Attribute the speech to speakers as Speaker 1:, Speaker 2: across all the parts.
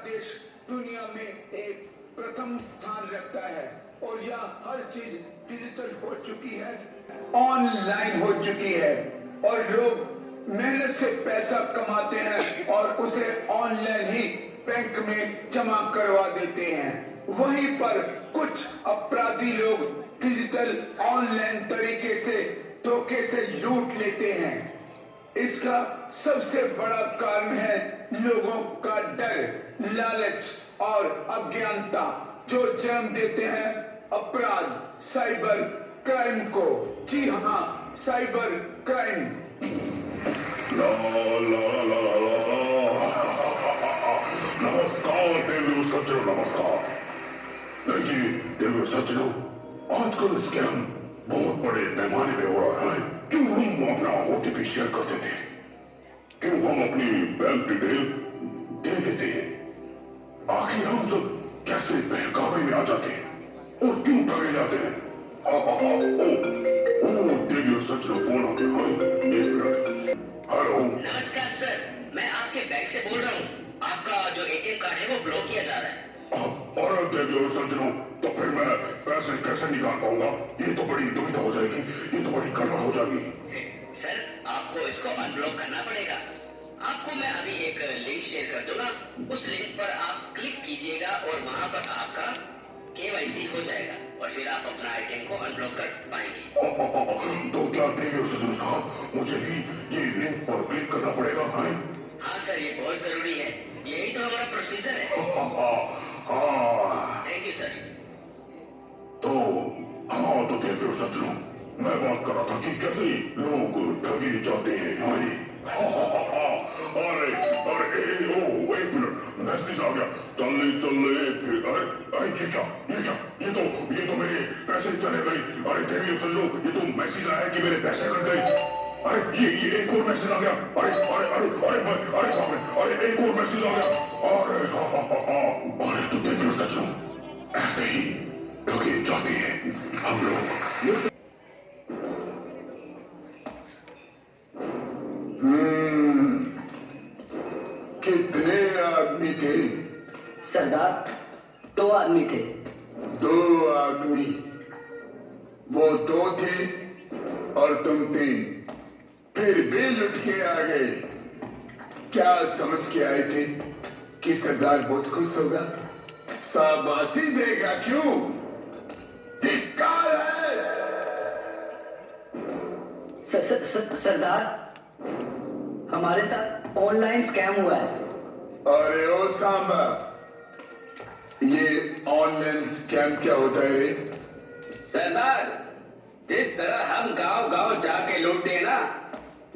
Speaker 1: देश दुनिया में एक प्रथम स्थान रखता है और यह हर चीज डिजिटल हो चुकी है, ऑनलाइन हो चुकी है और लोग मेहनत से पैसा कमाते हैं और उसे ऑनलाइन ही बैंक में जमा करवा देते हैं। वहीं पर कुछ अपराधी लोग डिजिटल ऑनलाइन तरीके से धोखे से लूट लेते हैं। इसका सबसे बड़ा कारण है लोगों का डर, लालच और अज्ञानता जो जन्म देते हैं अपराध, साइबर क्राइम को। जी हाँ, साइबर क्राइम।
Speaker 2: ला ला ला ला नमस्कार देवियों सज्जनों, नमस्कार। देखिए देवियों सज्जनों, आजकल स्कैम बहुत बड़े पैमाने पे हो रहा है। क्यों हम अपना OTP शेयर करते थे, क्यों हम अपनी बैंक डिटेल दे देते हैं, आखिर हम सब कैसे बहकावे में आ जाते हैं और क्यों ठगे जाते हैं। ओ देवियों सज्जनों, फोन आ गया। एक मिनट। हेलो,
Speaker 3: नमस्कार सर, मैं आपके बैंक से बोल रहा हूँ। आपका जो ATM कार्ड है वो ब्लॉक किया जा रहा है।
Speaker 2: अरे देवियों सज्जनों, तो फिर मैं पैसे कैसे निकाल पाऊंगा? ये तो बड़ी दुविधा हो जाएगी, ये तो बड़ी गड़बड़ हो जाएगी।
Speaker 3: सर, आपको इसको अनब्लॉक करना पड़ेगा। आपको मैं अभी एक लिंक शेयर कर दूंगा, उस लिंक पर आप क्लिक कीजिएगा और वहाँ पर आपका KYC हो जाएगा और फिर आप अपना ATM को अनब्लॉक कर पाएंगे।
Speaker 2: तो क्या देवियों सज्जनों साहब, मुझे भी ये लिंक पर क्लिक करना पड़ेगा?
Speaker 3: हाँ सर, ये बहुत जरूरी है, यही तो हमारा प्रोसीजर है। Thank you sir.
Speaker 2: तो हाँ, तो देवियों सज्जनों, मैं बात कर रहा था कि कैसे लोग ठगे जाते हैं। अरे अरे ओ एक मिनट, मैसेज आ गया। चल फिर ये तो मेरे पैसे चले गए। अरे देवियों सज्जनों, ये तो मैसेज आया कि मेरे पैसे कट गए। अरे ये एक और मैसेज आ गया। अरे अरे अरे अरे अरे बाप रे, अरे एक और मैसेज आ गया। अरे तो देवियों सज्जनों, ऐसे ही ठगे जाते हैं हम लोग।
Speaker 1: कितने आदमी थे?
Speaker 4: सरदार, 2 आदमी थे।
Speaker 1: 2 आदमी? वो 2 थे और तुम 3, फिर भी लुट के आ गए। क्या समझ के आए थे कि सरदार बहुत खुश होगा, शाबाशी देगा? क्यों? धिक्कार है।
Speaker 4: सरदार, हमारे साथ ऑनलाइन स्कैम हुआ है।
Speaker 1: अरे ओ सांबा, ये ऑनलाइन स्कैम क्या होता है रे?
Speaker 5: सरदार, जिस तरह हम गांव गांव जाके लूटते हैं ना,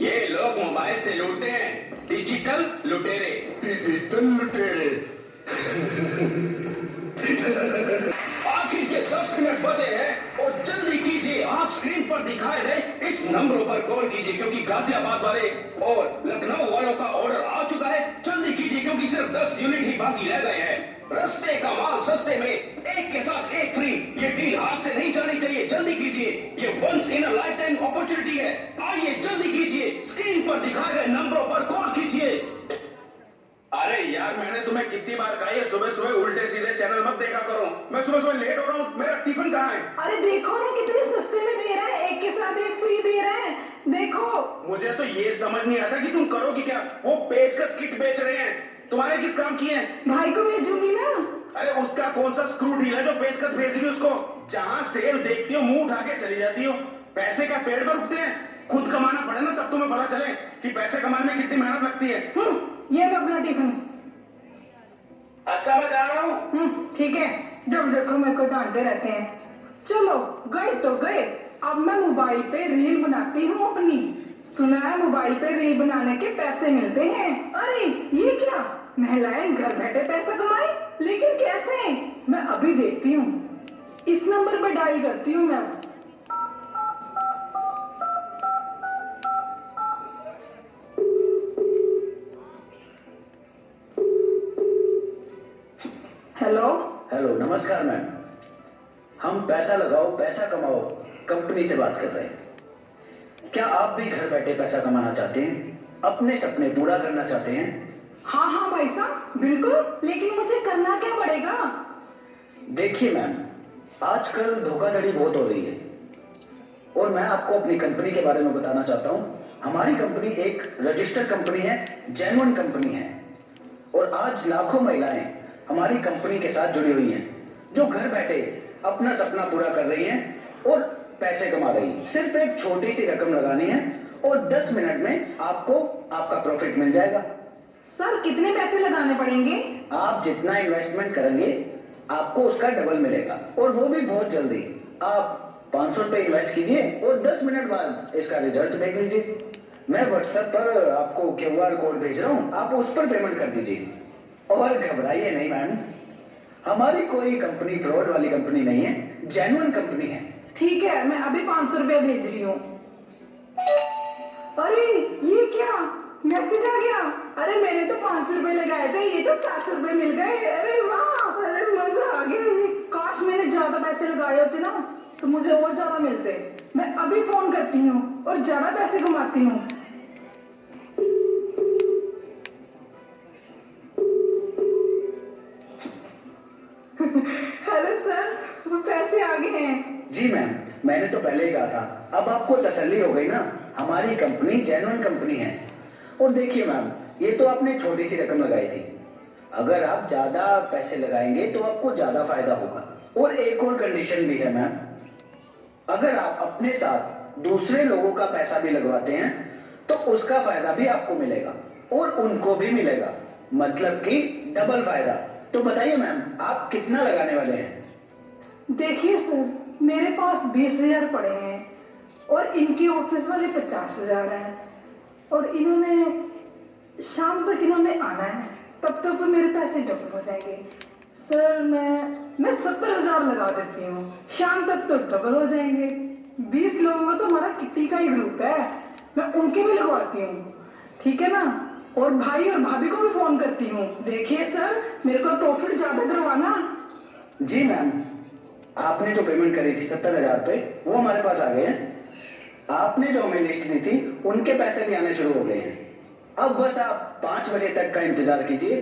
Speaker 5: ये लोग मोबाइल से लूटते हैं। डिजिटल लुटेरे।
Speaker 1: डिजिटल लुटेरे।
Speaker 5: आखिर के 10 मिनट बचे हैं और जल्दी कीजिए, आप स्क्रीन पर दिखाए गए इस नंबरों पर कॉल कीजिए क्योंकि गाजियाबाद वाले और लखनऊ वालों का ऑर्डर आ चुका है। जल्दी कीजिए क्योंकि सिर्फ 10 यूनिट ही बाकी रह गए हैं। रस्ते का माल सस्ते में, एक के साथ एक फ्री। ये डील हाथ से नहीं जानी चाहिए, जल्दी कीजिए, ये once in a life time opportunity है। आइए जल्दी कीजिए, स्क्रीन पर दिखाए गए नंबरों पर कॉल कीजिए। अरे यार, मैंने तुम्हें कितनी बार कहा है सुबह सुबह उल्टे सीधे चैनल मत देखा करो। मैं सुबह सुबह लेट हो रहा हूँ, मेरा टिफिन कहाँ है?
Speaker 6: अरे देखो ना, कितने सस्ते में दे रहा है, एक के साथ एक फ्री दे रहा है, देखो।
Speaker 5: मुझे तो ये समझ नहीं आता कि तुम करोगी क्या। वो पेचकस किट बेच रहे हैं, तुम्हारे किस काम की है?
Speaker 6: भाई को भेजूंगी ना।
Speaker 5: अरे उसका कौन सा स्क्रू ढीला है जो पेचकस भेजेगी उसको? जहाँ सेल देखती हो मुंह उठा के चली जाती हो। पैसे क्या पेड़ पर उगते हैं? खुद कमाना पड़े ना, तब तुम्हें पता चले कि पैसे कमाने में कितनी मेहनत लगती है।
Speaker 6: ये लो अपना टिफिन।
Speaker 5: अच्छा, मैं जा रहा हूँ।
Speaker 6: ठीक है, जब देखो मेरे को डांटते रहते हैं। चलो, गए तो गए। अब मैं मोबाइल पे रील बनाती हूँ अपनी। सुना है मोबाइल पे रील बनाने के पैसे मिलते हैं। अरे ये क्या, महिलाएं घर बैठे पैसा कमाए, लेकिन कैसे? मैं अभी देखती हूँ। इस नंबर पर डायल करती हूँ मैं। हेलो।
Speaker 4: हेलो, नमस्कार मैम। हम पैसा लगाओ पैसा कमाओ कंपनी से बात कर रहे हैं। क्या आप भी घर बैठे पैसा कमाना चाहते हैं, अपने सपने पूरा करना चाहते हैं?
Speaker 6: हाँ हाँ भाई साहब बिल्कुल, लेकिन मुझे करना क्या पड़ेगा?
Speaker 4: देखिए मैम, आजकल धोखाधड़ी बहुत हो रही है और मैं आपको अपनी कंपनी के बारे में बताना चाहता हूँ। हमारी कंपनी एक रजिस्टर्ड कंपनी है, जेन्युइन कंपनी है और आज लाखों महिलाएं हमारी कंपनी के साथ जुड़ी हुई हैं जो घर बैठे अपना सपना पूरा कर रही हैं और पैसे कमा रही हैं। सिर्फ एक छोटी सी रकम लगानी है और 10 मिनट में आपको आपका प्रॉफिट मिल जाएगा।
Speaker 6: सर कितने पैसे लगाने पड़ेंगे?
Speaker 4: आप जितना इन्वेस्टमेंट करेंगे आपको उसका डबल मिलेगा और वो भी बहुत जल्दी। आप 500 रुपए इन्वेस्ट कीजिए और 10 मिनट बाद इसका रिजल्ट देख लीजिए। मैं व्हाट्सएप पर आपको QR कोड भेज रहा हूँ, आप उस पर पेमेंट कर दीजिए। और घबराइए नहीं मैम, हमारी कोई कंपनी फ्रॉड वाली कंपनी नहीं है, जेन्युइन कंपनी है।
Speaker 6: ठीक है, मैं अभी 500 रुपया भेज रही हूँ। अरे ये क्या मैसेज आ गया? अरे मैंने तो 500 रुपए लगाए थे, ये तो 700 रुपए मिल गए। अरे वाह, अरे मजा आ गया। काश मैंने ज्यादा पैसे लगाए होते ना तो मुझे और ज्यादा मिलते। मैं अभी फोन करती हूँ और ज्यादा पैसे कमाती हूँ। हेलो सर, वो पैसे आ गए हैं।
Speaker 4: जी मैम, मैंने तो पहले ही कहा था, अब आपको तसल्ली हो गई ना, हमारी कंपनी जेन्युइन कंपनी है। और देखिए मैम, ये तो आपने छोटी सी रकम लगाई थी, अगर आप ज्यादा पैसे लगाएंगे तो आपको ज्यादा फायदा होगा। और एक और कंडीशन भी है मैम, अगर आप अपने साथ दूसरे लोगों का पैसा भी लगवाते हैं तो उसका फायदा भी आपको मिलेगा और उनको भी मिलेगा, मतलब कि डबल फायदा। तो बताइए मैम, आप कितना लगाने वाले हैं?
Speaker 6: देखिए सर, मेरे पास 20,000 पड़े हैं और इनके ऑफिस वाले 50,000 हैं और इन्होंने शाम तक आना है, तब तक तो मेरे पैसे डबल हो जाएंगे। सर मैं 70,000 लगा देती हूँ, शाम तक तो डबल हो जाएंगे। 20 लोगों का तो हमारा किट्टी का ही ग्रुप है, मैं उनके भी लगवाती हूँ, ठीक है ना? और भाई और भाभी को भी फोन करती हूँ। देखिए सर, मेरे को प्रॉफिट ज्यादा करवाना।
Speaker 4: जी मैम, आपने जो पेमेंट करी थी 70,000 रुपये, वो हमारे पास आ गए हैं। आपने जो हमें लिस्ट दी थी उनके पैसे भी आने शुरू हो गए हैं। अब बस आप 5 बजे तक का इंतजार कीजिए।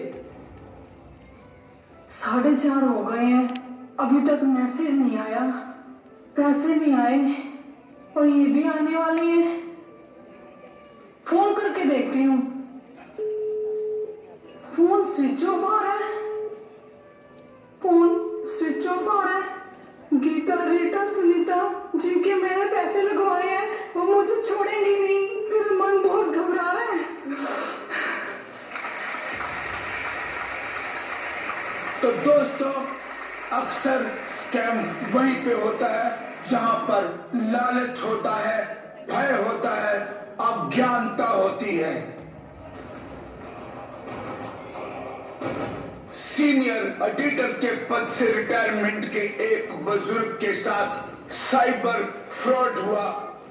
Speaker 6: 4:30 हो गए हैं, अभी तक मैसेज नहीं आया, पैसे नहीं आए और ये भी आने वाले हैं। फोन करके देखती हूँ, फोन स्विच ऑफ आ रहा है, फोन स्विच ऑफ आ रहा है। गीता, रीटा, सुनीता जिनके मैंने पैसे लगवाए हैं वो मुझे छोड़ेंगी नहीं, मेरा मन बहुत घबरा रहा है।
Speaker 1: तो दोस्तों, अक्सर स्कैम वहीं पे होता है जहां पर लालच होता है, भय होता है, अज्ञानता होती है। सीनियर एडिटर के पद से रिटायरमेंट के एक बुजुर्ग के साथ साइबर फ्रॉड हुआ,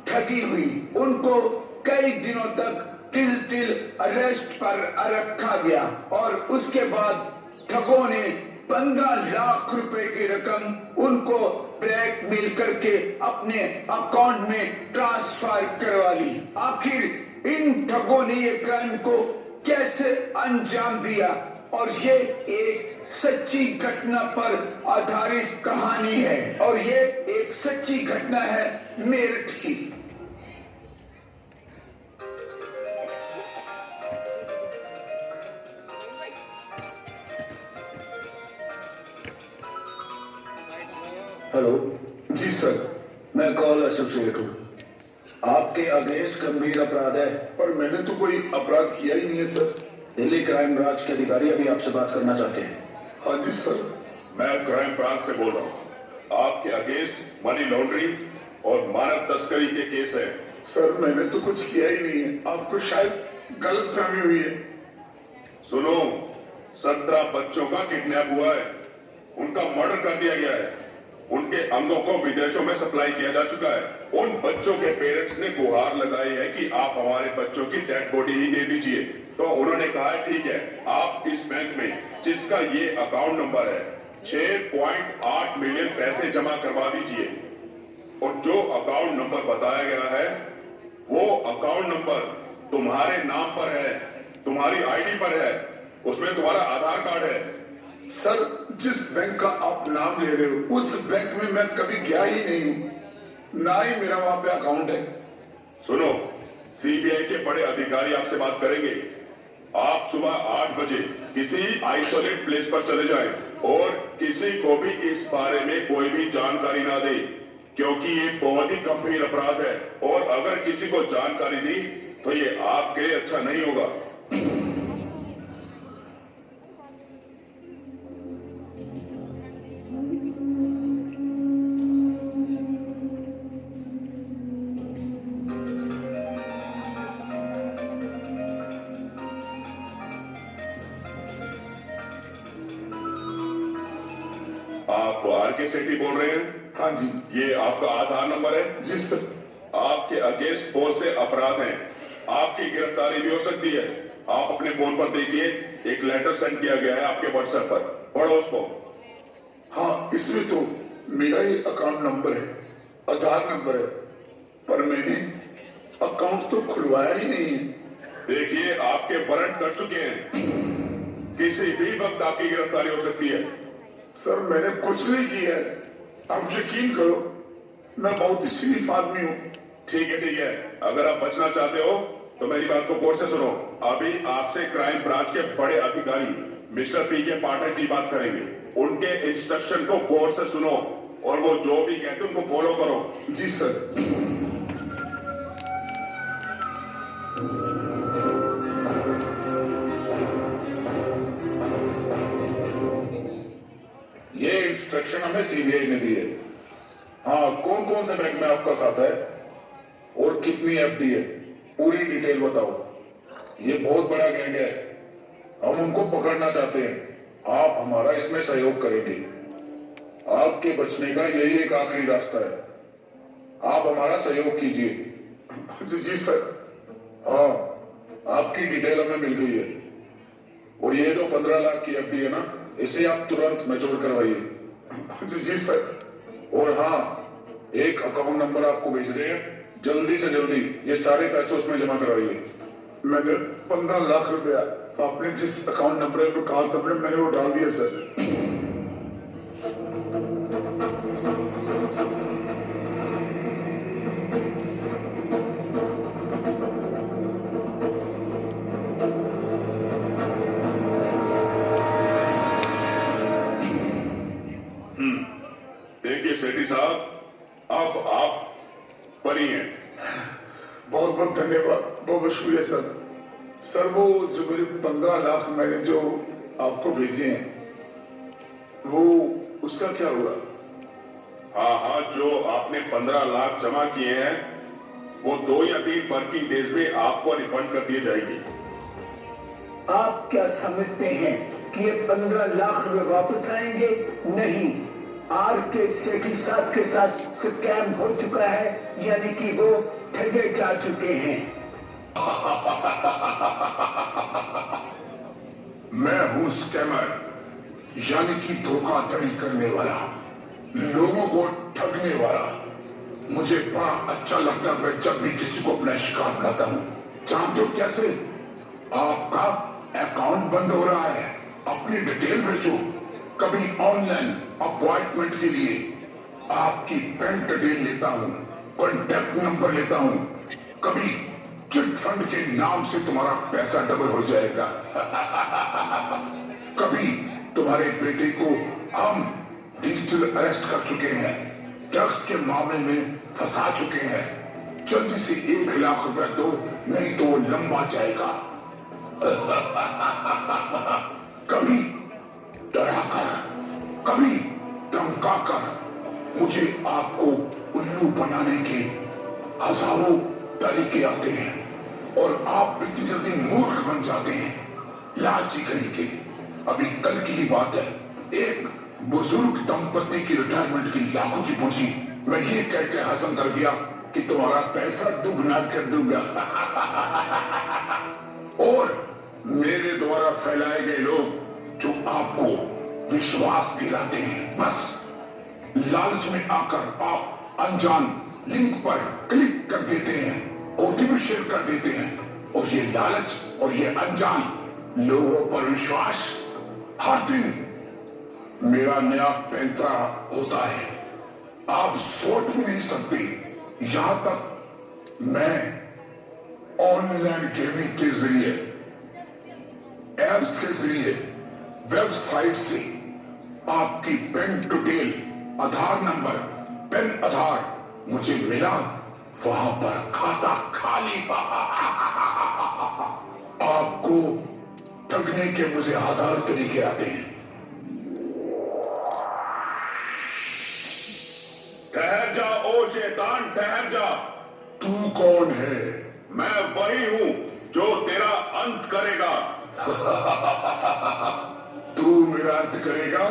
Speaker 1: ठगी हुई। उनको कई दिनों तक डिजिटल अरेस्ट पर रखा गया और उसके बाद ठगों ने 15 लाख रुपए की रकम उनको ब्लैकमेल करके अपने अकाउंट में ट्रांसफर करवा ली। आखिर इन ठगों ने ये क्राइम को कैसे अंजाम दिया? और ये एक सच्ची घटना पर आधारित कहानी है और ये एक सच्ची घटना है मेरठ की।
Speaker 4: हेलो
Speaker 2: जी सर।
Speaker 4: मैं कॉल एसोसिएट हूँ। आपके अगेंस्ट गंभीर अपराध है।
Speaker 2: पर मैंने तो कोई अपराध किया ही नहीं है सर।
Speaker 4: दिल्ली क्राइम ब्रांच के अधिकारी अभी आपसे बात करना चाहते हैं।
Speaker 2: हाँ जी सर।
Speaker 7: मैं क्राइम ब्रांच से बोल रहा हूँ। आपके अगेंस्ट मनी लॉन्ड्रिंग और मानव तस्करी के केस है।
Speaker 2: सर मैंने तो कुछ किया ही नहीं है, आपको शायद गलतफहमी हुई है।
Speaker 7: सुनो, 17 बच्चों का किडनैप हुआ है, उनका मर्डर कर दिया गया है, उनके अंगों को विदेशों में सप्लाई किया जा चुका है। उन बच्चों के पेरेंट्स ने गुहार लगाई है कि आप हमारे बच्चों की डेड बॉडी ही दे दीजिए। तो उन्होंने कहा है ठीक है, आप इस बैंक में जिसका ये अकाउंट नंबर है 6.8 मिलियन पैसे जमा करवा दीजिए। और जो अकाउंट नंबर बताया गया है वो अकाउंट नंबर तुम्हारे नाम पर है, तुम्हारी आईडी पर है उसमें तुम्हारा आधार कार्ड है।
Speaker 2: सर, जिस बैंक का आप नाम ले रहे हो उस बैंक में मैं कभी गया ही नहीं हूँ, ना ही मेरा वहां पे अकाउंट है।
Speaker 7: सुनो, सीबीआई के बड़े अधिकारी आपसे बात करेंगे। आप सुबह 8 बजे किसी आइसोलेट प्लेस पर चले जाएं और किसी को भी इस बारे में कोई भी जानकारी ना दे, क्योंकि ये बहुत ही गंभीर अपराध है और अगर किसी को जानकारी दी तो ये आपके लिए अच्छा नहीं होगा। आप आर के सेठी बोल रहे हैं?
Speaker 2: हाँ जी।
Speaker 7: ये आपका आधार नंबर है?
Speaker 2: जी सर।
Speaker 7: आपके अगेंस्ट बहुत से अपराध हैं, आपकी गिरफ्तारी भी हो सकती है। आप अपने फोन पर देखिए, एक लेटर सेंड किया गया है आपके व्हाट्सएप पर, पढ़ो उसको।
Speaker 2: हाँ, इसमें तो मेरा ही अकाउंट नंबर है, आधार नंबर है, पर मैंने अकाउंट तो खुलवाया ही नहीं है।
Speaker 7: देखिए, आपके वारंट कट चुके हैं, किसी भी वक्त आपकी गिरफ्तारी हो सकती है।
Speaker 2: सर, मैंने कुछ नहीं किया है, आप यकीन करो, मैं बहुत ही शरीफ आदमी हूँ।
Speaker 7: ठीक है, अगर आप बचना चाहते हो तो मेरी बात को गौर से सुनो। अभी आपसे क्राइम ब्रांच के बड़े अधिकारी मिस्टर पी के पाठक की बात करेंगे। उनके इंस्ट्रक्शन को गौर से सुनो और वो जो भी कहते उनको फॉलो करो।
Speaker 2: जी सर।
Speaker 8: ये इंस्ट्रक्शन हमें सीबीआई ने दी है। हाँ, कौन कौन से बैंक में आपका खाता है और कितनी एफडी है, पूरी डिटेल बताओ। ये बहुत बड़ा गैंग है, हम उनको पकड़ना चाहते हैं। आप हमारा इसमें सहयोग करेंगे। आपके बचने का यही एक आखिरी रास्ता है, आप हमारा सहयोग कीजिए।
Speaker 2: जी सर।
Speaker 8: हाँ, आपकी डिटेल हमें मिल गई है और ये जो 15 लाख की एफडी है ना, इसे आप तुरंत मैच्योर करवाइए।
Speaker 2: जी सर।
Speaker 8: और हाँ, एक अकाउंट नंबर आपको भेज रहे हैं, जल्दी से जल्दी ये सारे पैसे उसमें जमा करवाइए।
Speaker 2: मैंने 15 लाख रुपया आपने जिस अकाउंट नंबर में कहा था मैंने वो डाल दिया सर।
Speaker 7: देखिए सेठी साहब, अब आप बरी हैं।
Speaker 2: बहुत बहुत धन्यवाद, बहुत बहुत शुक्रिया सर। सर, वो जो मेरे 15 लाख मैंने जो आपको भेजे हैं, वो उसका क्या हुआ?
Speaker 7: हाँ, जो आपने 15 लाख जमा किए हैं वो 2 या 3 वर्किंग डेज में आपको रिफंड कर दिए जाएंगे।
Speaker 4: आप क्या समझते हैं कि ये 15 लाख रुपए वापस आएंगे? नहीं, आर के सेठी साहब के साथ स्कैम हो चुका है, यानी कि वो ठगे जा चुके हैं।
Speaker 2: मैं हूं स्कैमर, यानी कि धोखाधड़ी करने वाला, लोगों को ठगने वाला। मुझे बड़ा अच्छा लगता है जब भी किसी को अपना शिकार बनाता हूं। जानते हो कैसे? आपका अकाउंट बंद हो रहा है, अपनी डिटेल भेजो। कभी ऑनलाइन अपॉइंटमेंट के लिए आपकी बैंक डिटेल लेता हूं, कॉन्टैक्ट नंबर लेता हूं। कभी चिट फंड के नाम से तुम्हारा पैसा डबल हो जाएगा। कभी तुम्हारे बेटे को हम डिजिटल अरेस्ट कर चुके हैं, ड्रग्स के मामले में फंसा चुके हैं। जल्दी से 1 लाख रुपया दो, नहीं तो वो लंबा जाएगा। कभी डराकर, कभी धमकाकर मुझे आपको उल्लू बनाने के हजारों तरीके आते हैं और आप इतनी जल्दी मूर्ख बन जाते हैं। लालची कहीं के। अभी कल की ही बात है, एक बुजुर्ग दंपति की रिटायरमेंट की लाखों की पूंजी मैं ये कह के हजम कर दिया कि तुम्हारा पैसा दुगना कर दूंगा। और मेरे द्वारा फैलाए गए लोग जो आपको विश्वास दिलाते हैं, बस लालच में आकर आप अनजान लिंक पर क्लिक कर देते हैं, ओटीपी शेयर कर देते हैं, और ये लालच और ये अनजान लोगों पर विश्वास हर दिन मेरा नया पैंतरा होता है। आप सोच भी नहीं सकते, यहां तक मैं ऑनलाइन गेमिंग के जरिए, एप्स के जरिए, वेबसाइट से आपकी बैंक डिटेल, आधार नंबर, पेन आधार मुझे मिला, वहां पर खाता खाली। आपको ठगने के मुझे हजारों तरीके आते हैं।
Speaker 7: ठहर जा ओ शैतान, ठहर जा।
Speaker 2: तू कौन है?
Speaker 7: मैं वही हूं जो तेरा अंत करेगा।
Speaker 2: तू मेरा अंत करेगा?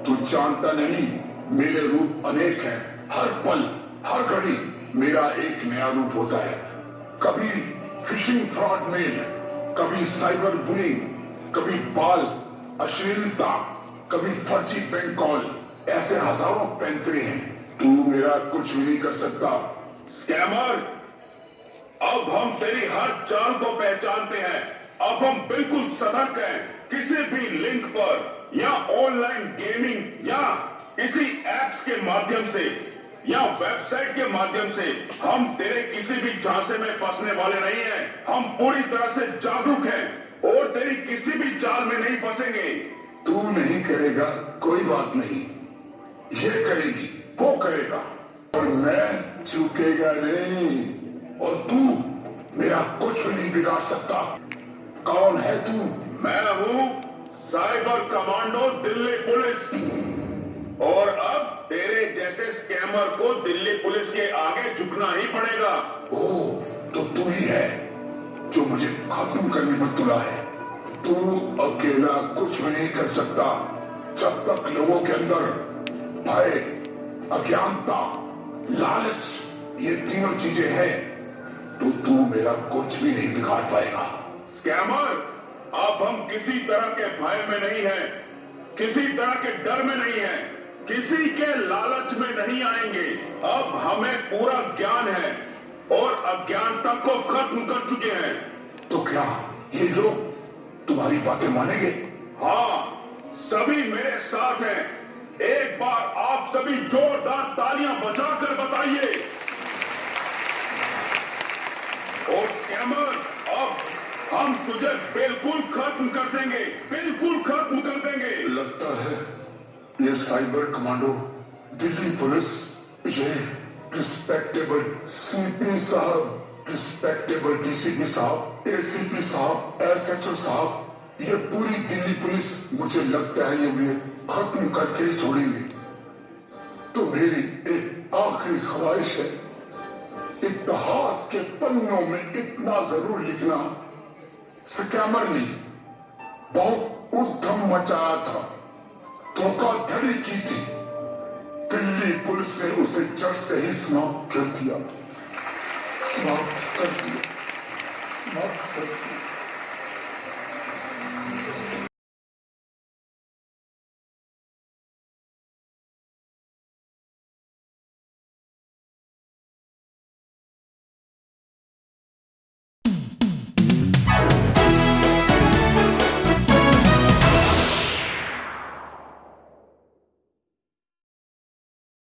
Speaker 2: तू जानता नहीं मेरे रूप अनेक हैं। हर पल, हर घड़ी मेरा एक नया रूप होता है। कभी फिशिंग फ्रॉड मेल, कभी साइबर बुलिंग, कभी बाल अश्लीलता, कभी फर्जी बैंक कॉल। ऐसे हजारों पैंतरे हैं, तू मेरा कुछ भी नहीं कर सकता।
Speaker 7: स्कैमर, अब हम तेरी हर चाल को पहचानते हैं। अब हम बिल्कुल सतर्क हैं। किसी भी लिंक पर या ऑनलाइन गेमिंग या किसी एप्स के माध्यम से या वेबसाइट के माध्यम से हम तेरे किसी भी झांसे में फंसने वाले नहीं हैं। हम पूरी तरह से जागरूक हैं और तेरी किसी भी चाल में नहीं फंसेंगे।
Speaker 2: तू नहीं करेगा, कोई बात नहीं। ये करेगी, वो करेगा, और मैं चूकेगा नहीं। और तू मेरा कुछ भी नहीं बिगाड़ सकता। कौन है तू?
Speaker 7: मैं हूं साइबर कमांडो दिल्ली पुलिस, और अब तेरे जैसे स्कैमर को दिल्ली पुलिस के आगे झुकना ही पड़ेगा।
Speaker 2: ओह, तो तू ही है जो मुझे खत्म करने पर तुला है। तू अकेला कुछ भी नहीं कर सकता। जब तक लोगों के अंदर भय, अज्ञानता, लालच, ये तीनों चीजें हैं, तो तू मेरा कुछ भी नहीं बिगाड़ पाएगा।
Speaker 7: स्कैमर, अब हम किसी तरह के भय में नहीं हैं, किसी तरह के डर में नहीं हैं, किसी के लालच में नहीं आएंगे। अब हमें पूरा ज्ञान है और अज्ञानता को खत्म कर चुके हैं।
Speaker 2: तो क्या ये लोग तुम्हारी बातें मानेंगे?
Speaker 7: हाँ, सभी मेरे साथ हैं। एक बार आप सभी जोरदार तालियां बजाकर बताइए। और स्कैमर, अब हम तुझे बिल्कुल खत्म कर देंगे, बिल्कुल खत्म कर देंगे।
Speaker 2: लगता है ये साइबर कमांडो दिल्ली पुलिस, ये रिस्पेक्टेबल सीपी साहब, रिस्पेक्टेबल डीसीपी साहब, एसीपी साहब, एसएचओ साहब, ये पूरी दिल्ली पुलिस, मुझे लगता है ये मुझे खत्म करके ही छोड़ेंगे। तो मेरी एक आखिरी ख्वाहिश है, इतिहास के पन्नों में इतना जरूर लिखना, स्कैमर ने बहुत उद्यम मचाया था, धोखाधड़ी की थी, दिल्ली पुलिस ने उसे जड़ से ही समाप्त कर दिया, समाप्त कर दिया, समाप्त कर दिया।